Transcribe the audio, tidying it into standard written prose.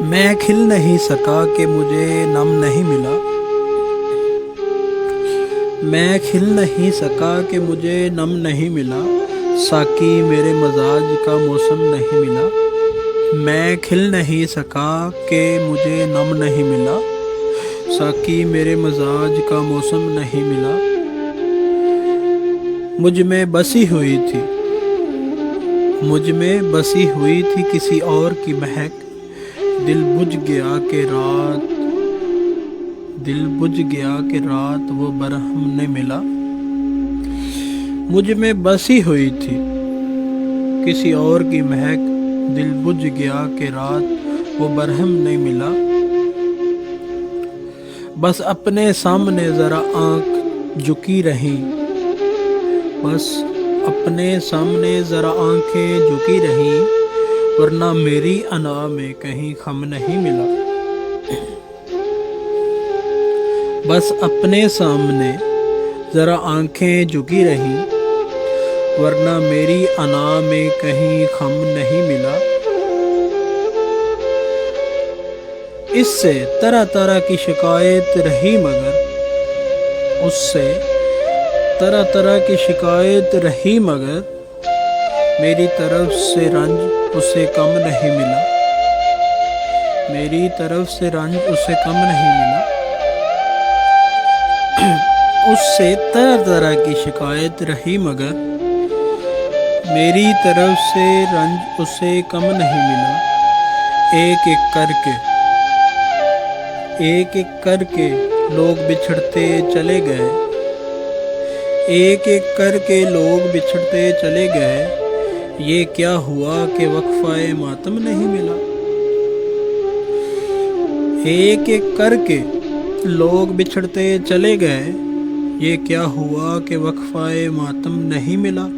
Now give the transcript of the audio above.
मैं खिल नहीं सका कि मुझे नम नहीं मिला। मैं खिल नहीं सका कि मुझे नम नहीं मिला। साकी मेरे मजाज का मौसम नहीं मिला। मैं खिल नहीं सका कि मुझे नम नहीं मिला। साकी मेरे मजाज का मौसम नहीं मिला। मुझ में बसी हुई थी, मुझ में बसी हुई थी किसी और की महक। दिल बुझ गया कि रात, दिल बुझ गया कि रात वो बरहम ने मिला। मुझ में बसी हुई थी किसी और की महक। दिल बुझ गया कि रात वो बरहम नहीं मिला। बस अपने सामने जरा आंख झुकी रही, बस अपने सामने जरा आंखें झुकी रहीं, वरना मेरी अना में कहीं खम नहीं मिला। बस अपने सामने जरा आंखें झुकी रहीं, वरना मेरी अना में कहीं खम नहीं मिला। इससे तरह तरह की शिकायत रही मगर, उससे तरह तरह की शिकायत रही मगर, मेरी तरफ से रंज उसे कम नहीं मिला। मेरी तरफ से रंज उसे कम नहीं मिला। उससे तरह तरह की शिकायत रही मगर, मेरी तरफ से रंज उसे कम नहीं मिला। एक एक करके लोग बिछड़ते चले गए। एक एक करके लोग बिछड़ते चले गए। ये क्या हुआ कि वक्फाए मातम नहीं मिला। एक एक करके लोग बिछड़ते चले गए। ये क्या हुआ कि वक्फाए मातम नहीं मिला।